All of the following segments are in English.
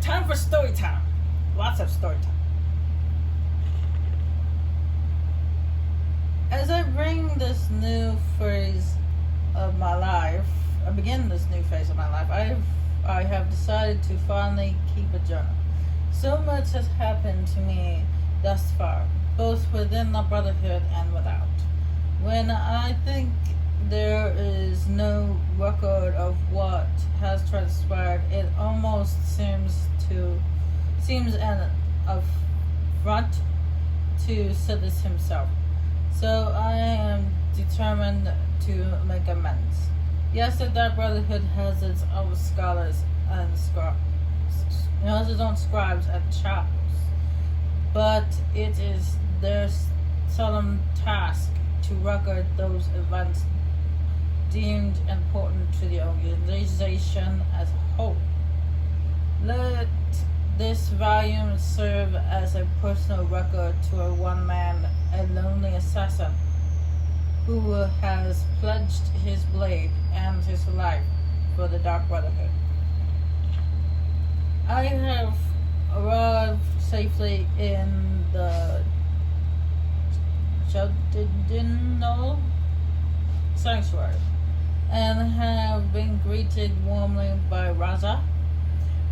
time for story time. Lots of story time. As I bring this new phase of my life, I begin this new phase of my life, I have decided to finally keep a journal. So much has happened to me thus far, both within the Brotherhood and without. When I think there is no record of what has transpired, it almost seems an affront to Silas himself. So I am determined to make amends. Yes, the Dark Brotherhood has its own scholars and has its own scribes and chapels, but it is their solemn task to record those events deemed important to the organization as a whole. Let this volume serve as a personal record to a one man, a lonely assassin who has pledged his blade and his life for the Dark Brotherhood. I have arrived safely in the Judinal Sanctuary and have been greeted warmly by Raza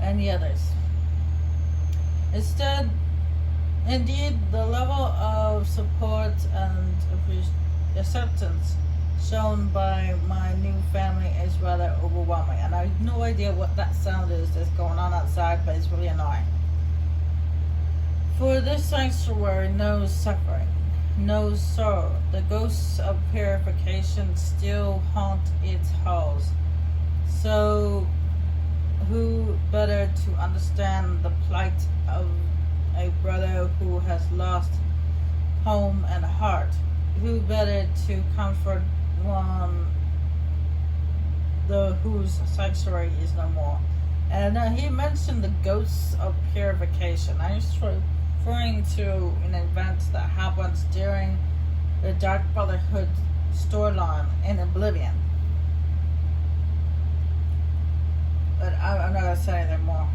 and the others. Indeed, the level of support and acceptance shown by my new family is rather overwhelming, and I have no idea what that sound is that's going on outside, but it's really annoying. For this sanctuary knows suffering, knows sorrow. The ghosts of purification still haunt its halls. So who better to understand the plight of a brother who has lost home and heart? Who better to comfort one whose sanctuary is no more? And he mentioned the ghosts of purification. I was referring to an event that happens during the Dark Brotherhood storyline in Oblivion. But I'm not going to say anything more.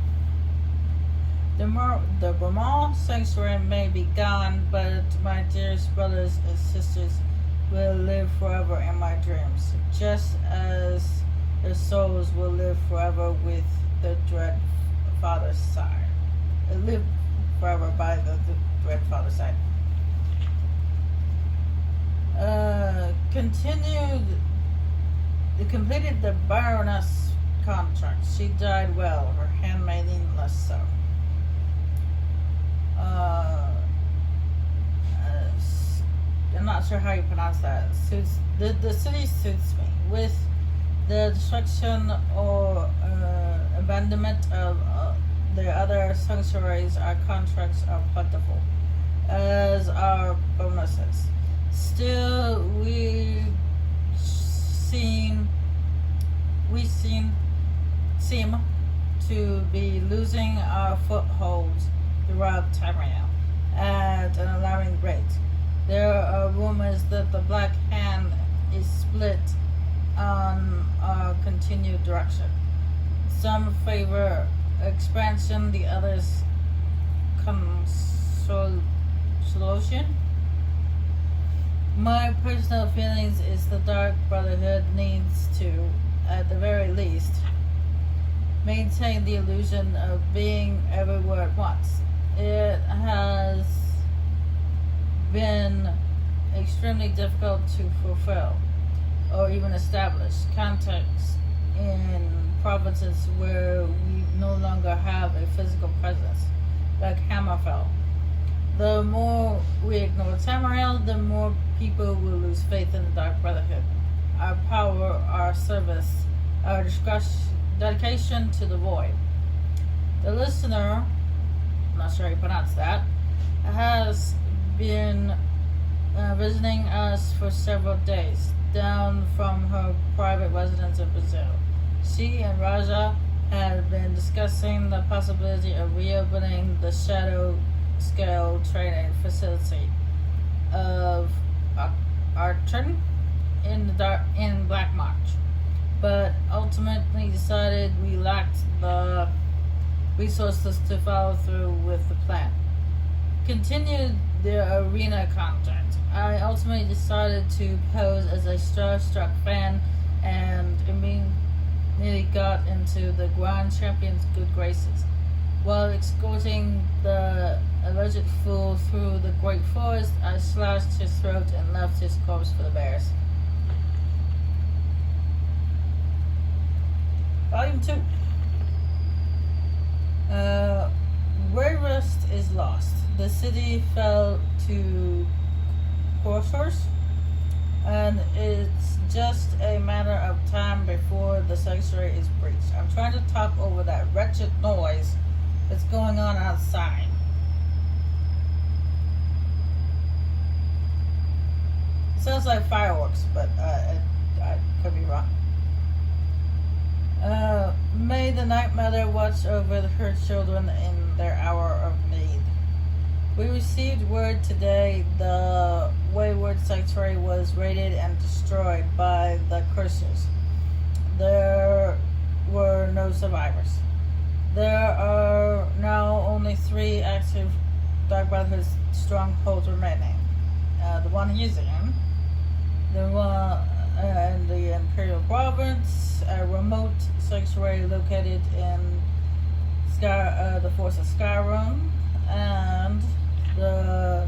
The Vermont sanctuary may be gone, but my dearest brothers and sisters will live forever in my dreams, just as their souls will live forever with the dread Father's side. Live forever by the dread Father's side. Completed the Baroness contract. She died well, her handmaiden less so. I'm not sure how you pronounce that. The city suits me. With the destruction or abandonment of the other sanctuaries, our contracts are plentiful, as are bonuses. Still, we seem to be losing our footholds throughout Tamriel at an alarming rate. There are rumors that the Black Hand is split on our continued direction. Some favor expansion, the others consolation. My personal feelings is the Dark Brotherhood needs to, at the very least, maintain the illusion of being everywhere at once. It has been extremely difficult to fulfill or even establish contacts in provinces where we no longer have a physical presence, like Hammerfell. The more we ignore Tamriel, the more people will lose faith in the Dark Brotherhood. Our power, our service, our dedication to the void. The listener, I'm not sure how you pronounce that, has been visiting us for several days, down from her private residence in Brazil. She and Raja have been discussing the possibility of reopening the shadow scale training facility of Archon in Black March, but ultimately decided we lacked the resources to follow through with the plan. Continued the arena contact. I ultimately decided to pose as a starstruck fan and immediately got into the Grand Champion's good graces. While escorting the alleged fool through the great forest, I slashed his throat and left his corpse for the bears. Volume 2. Rest is lost. The city fell to Corsors, and it's just a matter of time before the sanctuary is breached. I'm trying to talk over that wretched noise that's going on outside. It sounds like fireworks, but I could be wrong. May the Night Mother watch over her children in their hour of need. We received word today the wayward sanctuary was raided and destroyed by the cursors. There were no survivors. There are now only 3 active Dark Brotherhood strongholds remaining. The one he's in, the one in the Imperial Province, a remote sanctuary located in the force of Skyrim, and the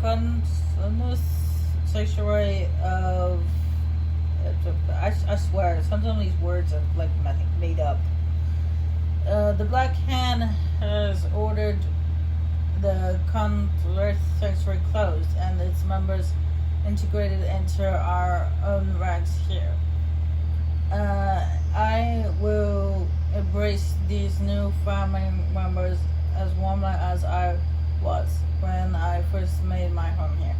continuous sanctuary of I swear some of these words are like made up. The Black Hand has ordered the Converse sanctuary closed and its members integrated into our own ranks here. I will embrace these new family members as warmly as I was when I first made my home here.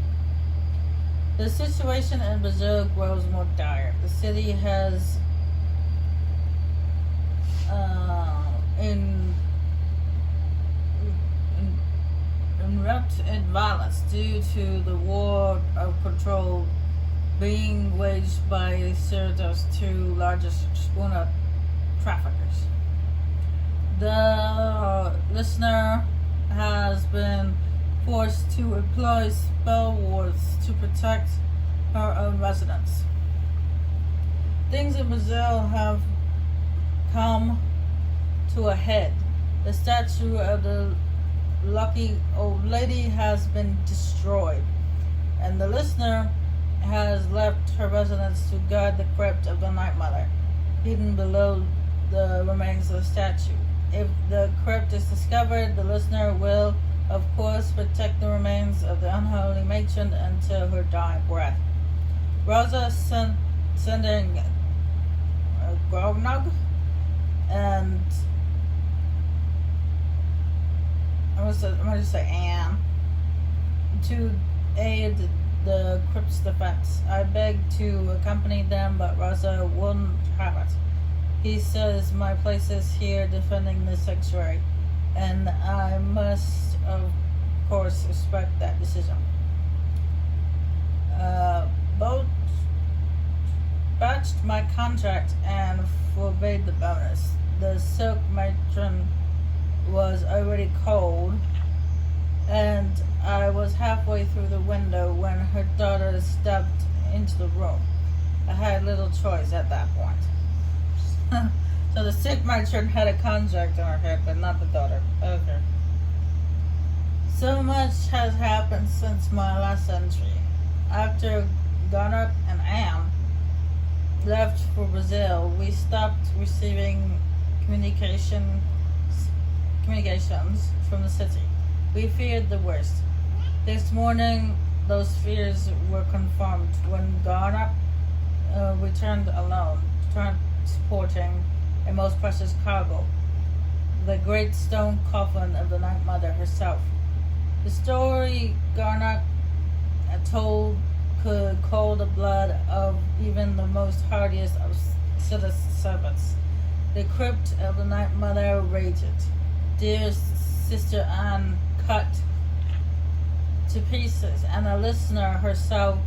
The situation in Brazil grows more dire. The city has erupted in violence due to the war of control being waged by Cicero's 2 largest schooner traffickers. The listener has been forced to employ spell wards to protect her own residents. Things in Brazil have come to a head. The statue of the lucky old lady has been destroyed, and the listener has left her residence to guard the crypt of the Night Mother, hidden below the remains of the statue. If the crypt is discovered, the listener will, of course, protect the remains of the unholy matron until her dying breath. Rosa sending Grovnog and I'm going to say Anne to aid the crypt's defense. I begged to accompany them, but Rosa wouldn't have it. He says my place is here defending the sanctuary, and I must, of course, respect that decision. Both batched my contract and forbade the bonus. The silk matron was already cold, and I was halfway through the window when her daughter stepped into the room. I had little choice at that point. So the silk matron had a contract on her head, but not the daughter. Okay. So much has happened since my last entry. After Gunnar and Anne left for Brazil, we stopped receiving communications from the city. We feared the worst. This morning, those fears were confirmed when Gunnar returned alone, transporting a most precious cargo, the great stone coffin of the Night Mother herself. The story Garnock told could cool the blood of even the most hardiest of citizen servants. The crypt of the Night Mother raged. Dear Sister Anne cut to pieces, and a listener herself,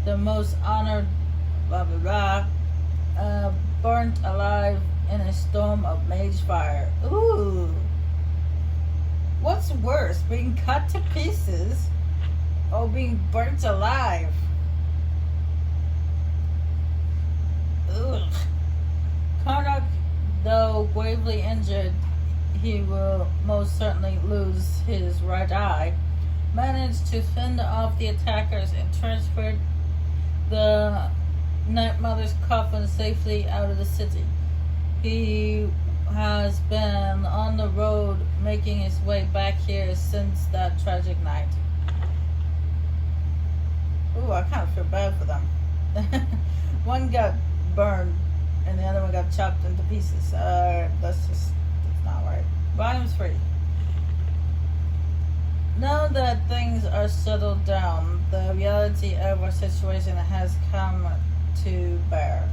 the most honored, blah blah blah, burnt alive in a storm of mage fire. Ooh. What's worse, being cut to pieces or being burnt alive? Ugh. Karnak, though gravely injured, he will most certainly lose his right eye, managed to fend off the attackers and transferred the Night Mother's coffin safely out of the city. He has been on the road making his way back here since that tragic night. Ooh, I kind of feel bad for them. One got burned and the other one got chopped into pieces. That's not right. Volume 3. Now that things are settled down, the reality of our situation has come to bear.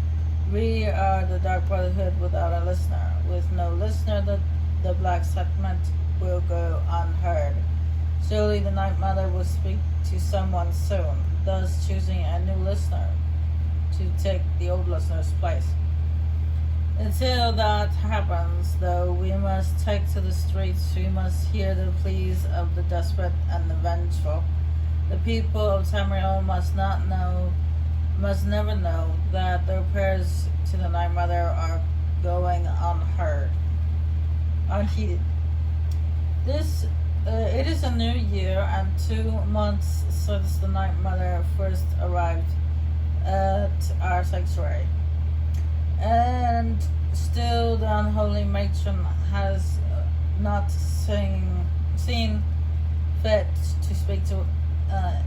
We are the Dark Brotherhood without a listener. With no listener, the Black Settlement will go unheard. Surely the Night Mother will speak to someone soon, thus choosing a new listener to take the old listener's place. Until that happens, though, we must take to the streets. We must hear the pleas of the desperate and the vengeful. The people of Tamriel must never know that their prayers to the Night Mother are going unheard, unheeded. It is a new year and 2 months since the Night Mother first arrived at our sanctuary. And still the unholy matron has not seen fit to speak to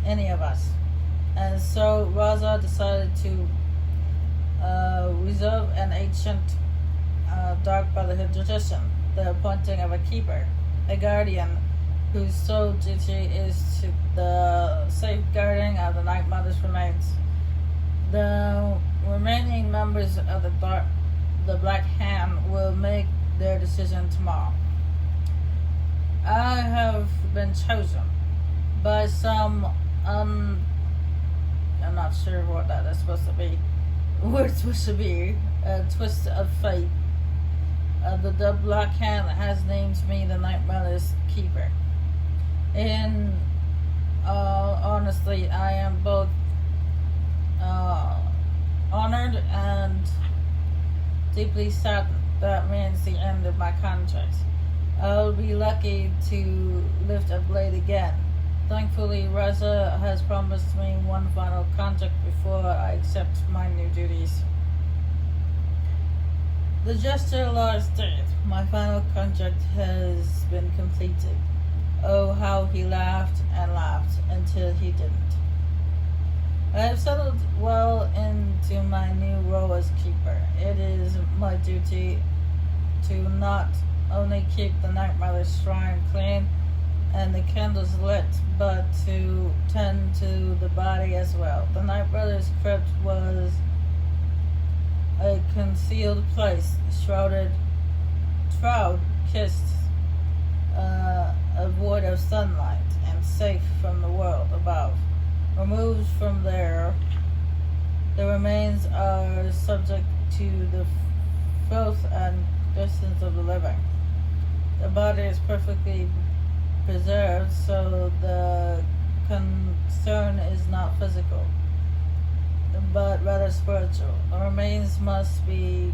any of us. And so Raza decided to reserve an ancient Dark Brotherhood tradition, the appointing of a keeper, a guardian whose sole duty is to the safeguarding of the Night Mother's remains. The remaining members of the Black Hand will make their decision tomorrow. I have been chosen by some I'm not sure what that is supposed to be. What it's supposed to be, a twist of fate. The Black Hand has named me the Night Mother's keeper. And honestly, I am both honored and deeply saddened. That means the end of my contract. I'll be lucky to lift a blade again. Thankfully, Raza has promised me one final contract before I accept my new duties. The Jester lost dead. My final contract has been completed. Oh, how he laughed and laughed until he didn't. I have settled well into my new role as keeper. It is my duty to not only keep the Night Mother's shrine clean and the candles lit, but to tend to the body as well. The Night Mother's crypt was a concealed place, shroud kissed, a void of sunlight, and safe from the world above. Removed from there, the remains are subject to the filth and distance of the living. The body is perfectly preserved, so the concern is not physical, but rather spiritual. The remains must be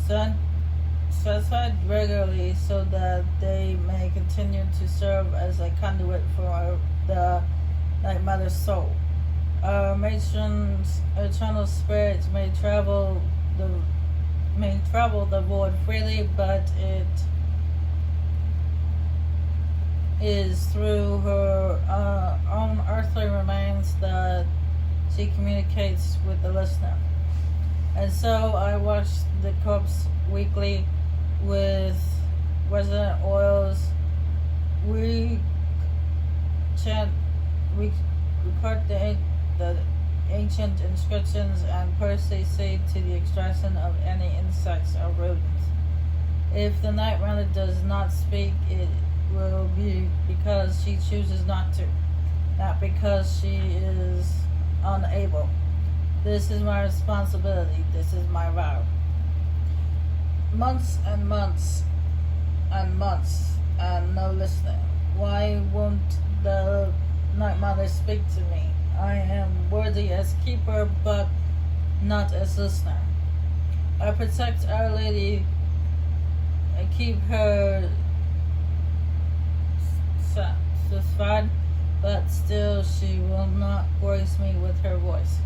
set aside regularly so that they may continue to serve as a conduit for the Night Mother's soul. Our matron's eternal spirit may travel the void freely, but it is through her own earthly remains that she communicates with the listener. And so I watch the corpse weekly with resident oils. We record the ancient inscriptions and personally see to the extraction of any insects or rodents. If the Night Mother does not speak, it will be because she chooses not to, not because she is unable. This is my responsibility. This is my vow. months and months and months and no listening. Why won't the Night Mother speak to me? I am worthy as keeper, but not as listener. I protect Our Lady and keep her satisfied, but still she will not grace me with her voice.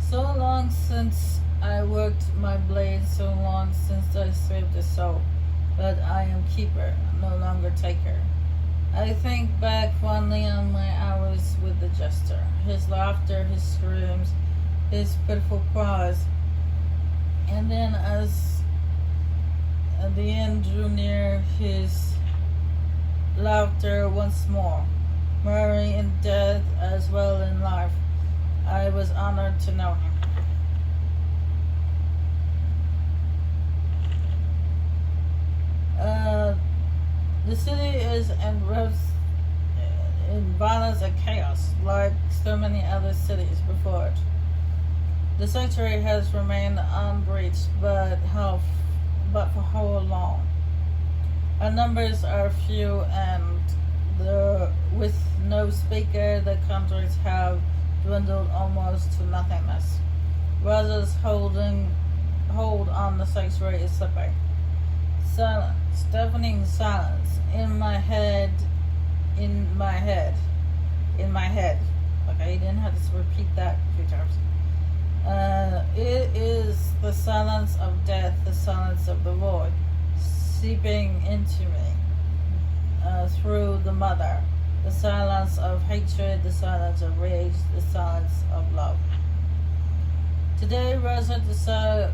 So long since I worked my blade, so long since I saved a soul, but I am keeper, no longer taker. I think back fondly on my hours with the jester, his laughter, his screams, his pitiful cries, and then as the end drew near, his laughter once more, merry in death as well in life. I was honored to know him. The city is enwrapped in violence and chaos, like so many other cities before it. The sanctuary has remained unbreached, but for how long? Our numbers are few, and with no speaker, the conjuries have dwindled almost to nothingness. Rosa's hold on the sanctuary is slipping. Silence, deafening silence. In my head. Okay, you didn't have to repeat that a few times. It is the silence of death, the silence of the void, seeping into me through the mother. The silence of hatred, the silence of rage, the silence of love. Today, Rosa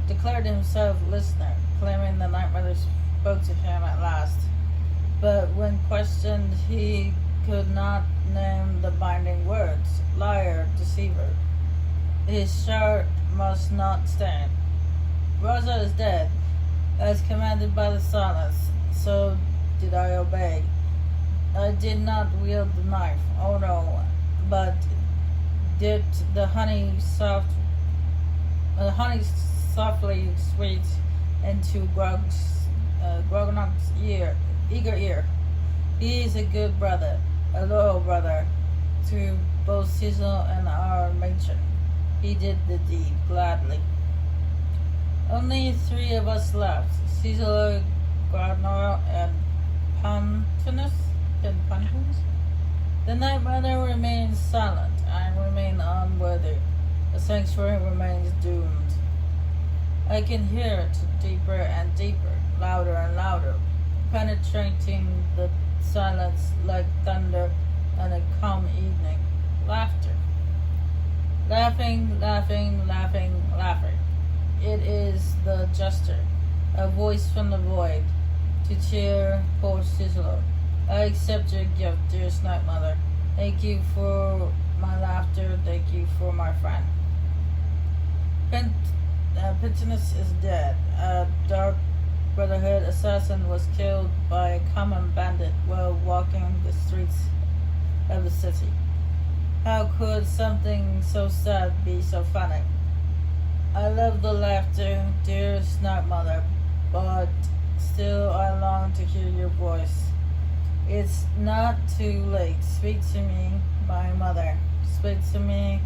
declared himself listener, claiming the Night Mother spoke to him at last. But when questioned, he could not name the binding words. Liar, deceiver. His shout must not stand. Rosa is dead, as commanded by the silence. So did I obey. I did not wield the knife, oh no, but dipped the honey softly sweet into Grognog's eager ear. He is a good brother, a loyal brother, to both Cicero and our matron. He did the deed gladly. Only 3 of us left: Cicero, Grognog, and Pontinus. The Night Mother remains silent. I remain unworthy. The sanctuary remains doomed. I can hear it deeper and deeper, louder and louder, penetrating the silence like thunder on a calm evening. Laughter. Laughing, laughing, laughing, laughing. It is the jester, a voice from the void, to cheer poor Cicero. I accept your gift, dearest Night Mother. Thank you for my laughter. Thank you for my friend. Pontinus is dead. A dark Brotherhood assassin was killed by a common bandit while walking the streets of the city. How could something so sad be so funny? I love the laughter, dearest Night Mother, but still I long to hear your voice. It's not too late. Speak to me, my mother. Speak to me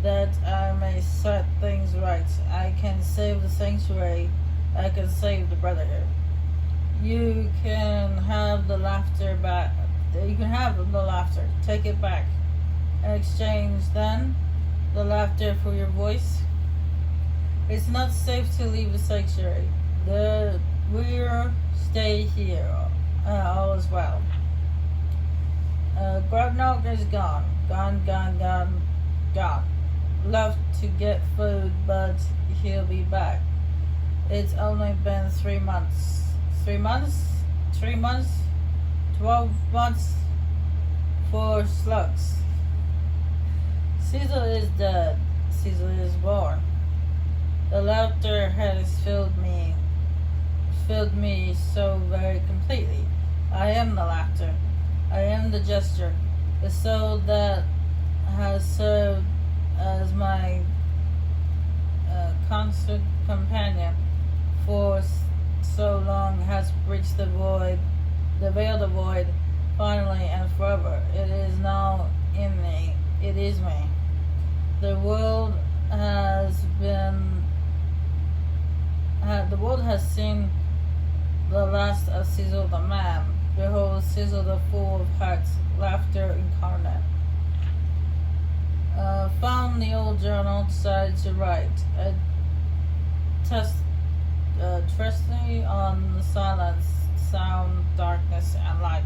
that I may set things right. I can save the sanctuary. I can save the Brotherhood. You can have the laughter back. You can have the laughter. Take it back. In exchange, then, the laughter for your voice. It's not safe to leave the sanctuary. We'll stay here. All is well. Grognog is gone. Gone. Left to get food, but he'll be back. It's only been 3 months. 3 months? 3 months? 12 months? 4 slugs. Caesar is dead. Caesar is born. The laughter has filled me so very completely. I am the laughter. I am the gesture. The soul that has served as my constant companion for so long has breached the void, the veil of void, finally and forever. It is now in me. It is me. The world has been. The world has seen the last of Cicero the man. Behold, Cicero the fool of hearts, laughter incarnate. Found the old journal, decided to write. Trusting on the silence, sound, darkness, and light.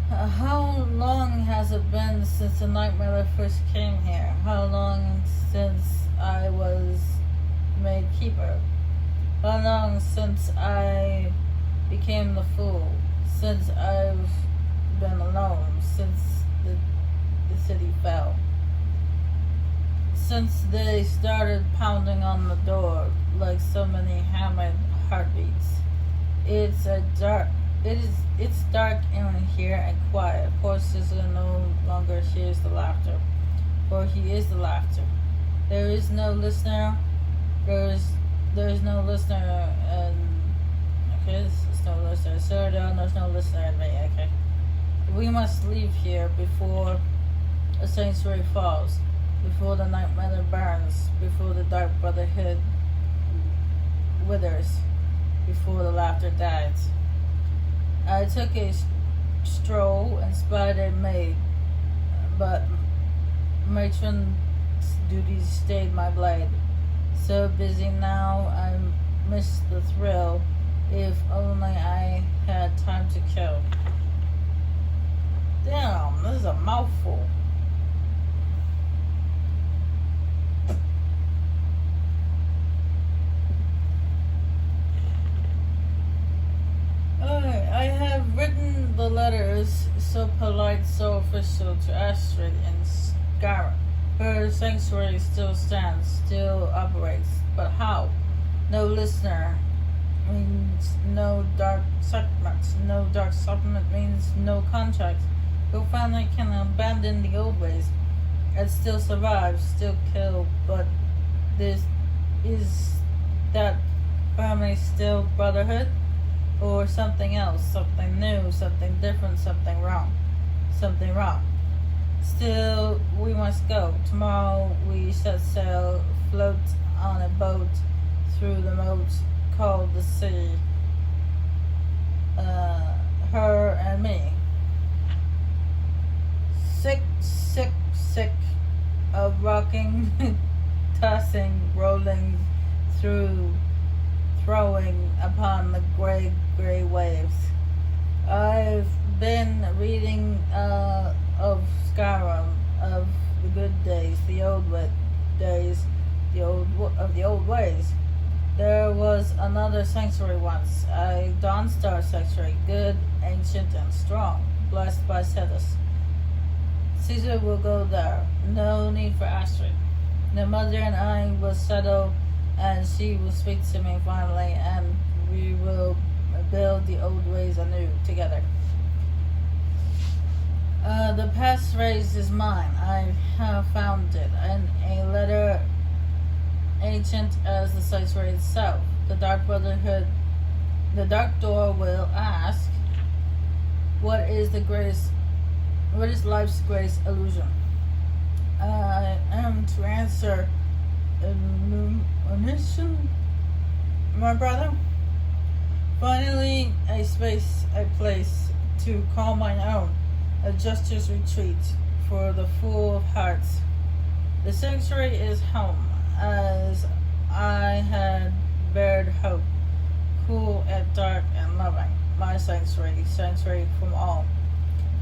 How long has it been since the nightmare first came here? How long since I was made keeper? How long since I became the fool? Since I've been alone? Since the city fell? Since they started pounding on the door like so many hammered heartbeats. It's dark in here and quiet. Poor Cicero no longer hears the laughter, for he is the laughter. There is no listener. There is no listener, and okay, there's no listener. Cyrodiil, there's no listener in me. Okay, we must leave here before a sanctuary falls, before the night mother burns, before the dark brotherhood withers, before the laughter dies. I took a stroll and spied a maid, but matron's duties stayed my blade. So busy now, I miss the thrill. If only I had time to kill. Damn, this is a mouthful. I have written the letters so polite, so official to Astrid in Skyrim. Her sanctuary still stands, still operates, but how? No listener means no dark supplement. No dark supplement means no contract. Your family can abandon the old ways and still survive, still kill, but is that family still brotherhood? Or something else, something new, something different, something wrong. Something wrong. Still, we must go. Tomorrow we set sail, float on a boat through the moat called the sea. Her and me. Sick of rocking, tossing, rolling through, throwing upon the gray waves. I've been reading of Skyrim, of the good days, the old days, the old ways. There was another sanctuary once, a Dawnstar sanctuary, good, ancient, and strong, blessed by Cetus. Caesar will go there. No need for Astrid. The mother and I will settle, and she will speak to me finally, and we will build the old ways anew together. The passphrase is mine. I have found it in a letter ancient as the sanctuary itself. The Dark Brotherhood, the Dark Door will ask, what is life's greatest illusion? I am to answer, illumination, my brother. Finally, a space, a place to call mine own, a justice retreat for the fool of hearts. The sanctuary is home, as I had bared hope, cool and dark and loving. My sanctuary, sanctuary from all.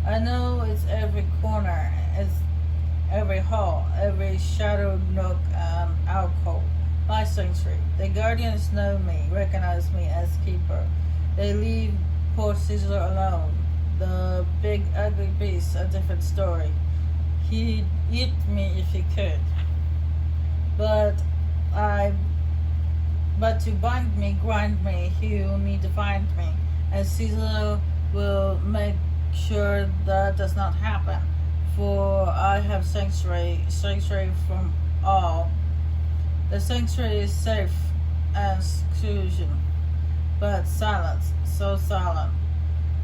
I know it's every corner, it's every hall, every shadowed nook and alcove. My sanctuary. The guardians know me, recognize me as keeper. They leave poor Caesar alone. The big ugly beast, a different story. He'd eat me if he could. But to bind me, grind me, he'll need to find me. And Caesar will make sure that does not happen. For I have sanctuary from all. The sanctuary is safe and seclusion. but silence, so silent.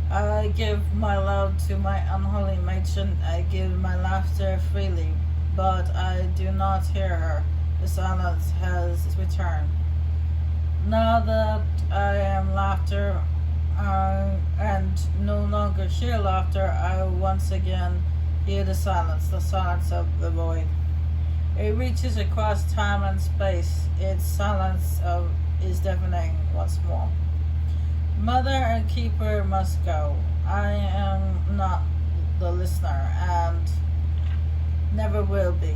I give my love to my unholy matron, I give my laughter freely, but I do not hear her. The silence has returned. Now that I am laughter and no longer hear laughter, I once again hear the silence of the void. It reaches across time and space. Its is deafening once more. Mother and keeper must go. I am not the listener and never will be.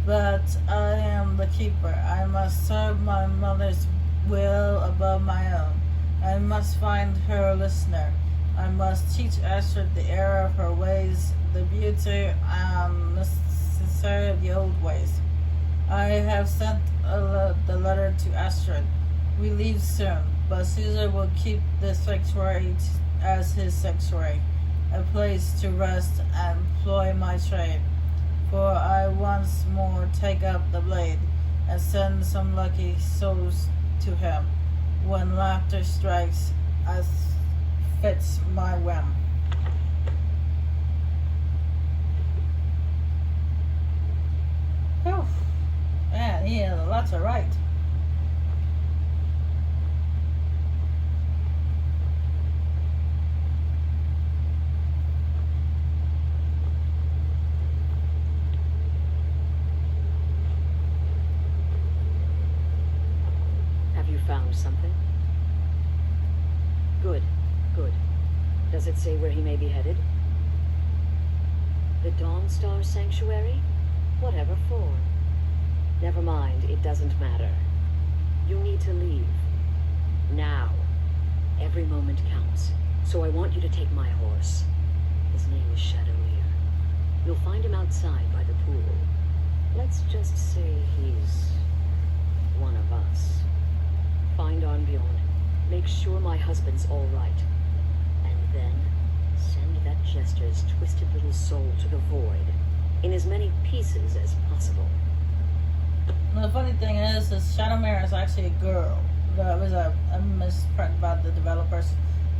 But I am the keeper. I must serve my mother's will above my own. I must find her listener. I must teach Astrid the error of her ways, the beauty and necessity of the old ways. I have sent the letter to Astrid. We leave soon, but Caesar will keep the sanctuary as his sanctuary, a place to rest and ply my trade. For I once more take up the blade and send some lucky souls to him, when laughter strikes as fits my whim. Whew. Man, he has a lot to write. Found something? Good, good. Does it say where he may be headed? The Dawnstar Sanctuary? Whatever for. Never mind, it doesn't matter. You need to leave. Now. Every moment counts, so I want you to take my horse. His name is Shadowmere. You'll find him outside by the pool. Let's just say he's one of us. Find Arnbjorn. Make sure my husband's all right. And then send that jester's twisted little soul to the void, in as many pieces as possible. The funny thing is Shadowmere is actually a girl. There was a misprint by the developers.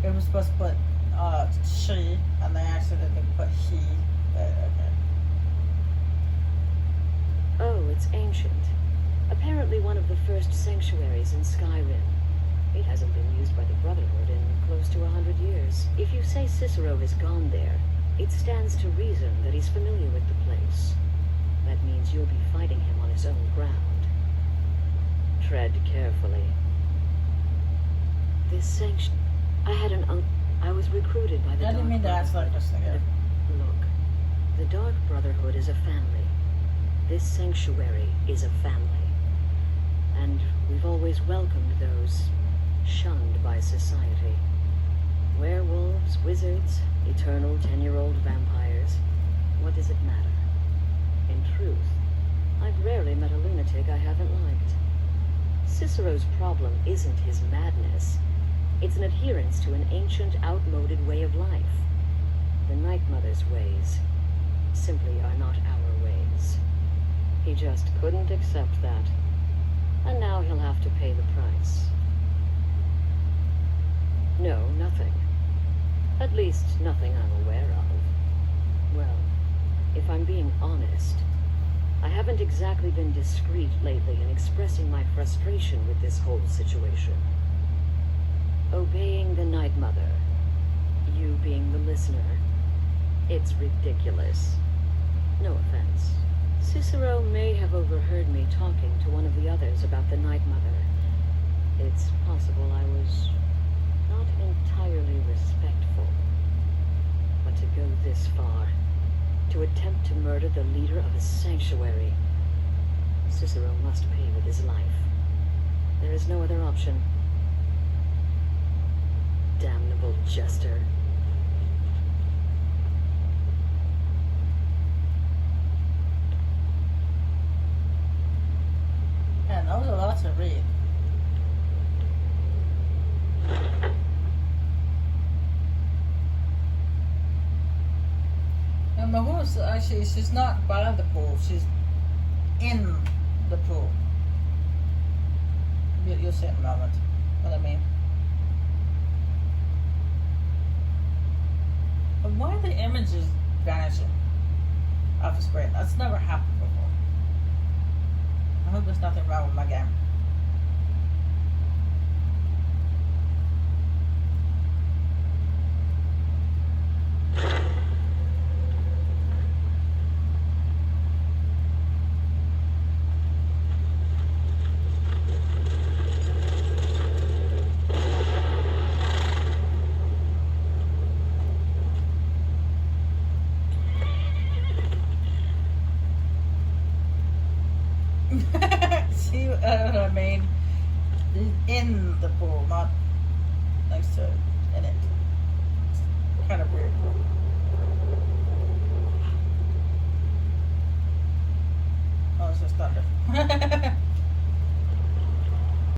It was supposed to put she, and they accidentally put he. Okay. Oh, it's ancient. Apparently one of the first sanctuaries in Skyrim. It hasn't been used by the Brotherhood in close to 100 years. If you say Cicero has gone there, it stands to reason that he's familiar with the place. That means you'll be fighting him on his own ground. Tread carefully. This sanction... I was recruited by the Dark Brotherhood. I didn't mean to ask like this again. Look, the Dark Brotherhood is a family. This sanctuary is a family. And we've always welcomed those shunned by society. Werewolves, wizards, eternal 10-year-old vampires. What does it matter? In truth, I've rarely met a lunatic I haven't liked. Cicero's problem isn't his madness. It's an adherence to an ancient, outmoded way of life. The Night Mother's ways simply are not our ways. He just couldn't accept that. And now he'll have to pay the price. No, nothing. At least nothing I'm aware of. Well, if I'm being honest, I haven't exactly been discreet lately in expressing my frustration with this whole situation. Obeying the Night Mother, you being the listener, it's ridiculous. No offense. Cicero may have overheard me talking to one of the others about the Night Mother. It's possible I was not entirely respectful. But to go this far, to attempt to murder the leader of a sanctuary, Cicero must pay with his life. There is no other option. Damnable jester. Man, that was a lot to read. And the horse, actually, she's not by the pool. She's in the pool. You'll see in a moment what I mean. But why are the images vanishing off the screen? That's never happened before. I hope there's nothing wrong with my game. See what I mean? In the pool, not next to it, in it. It's kind of weird. Oh, it's just thunder.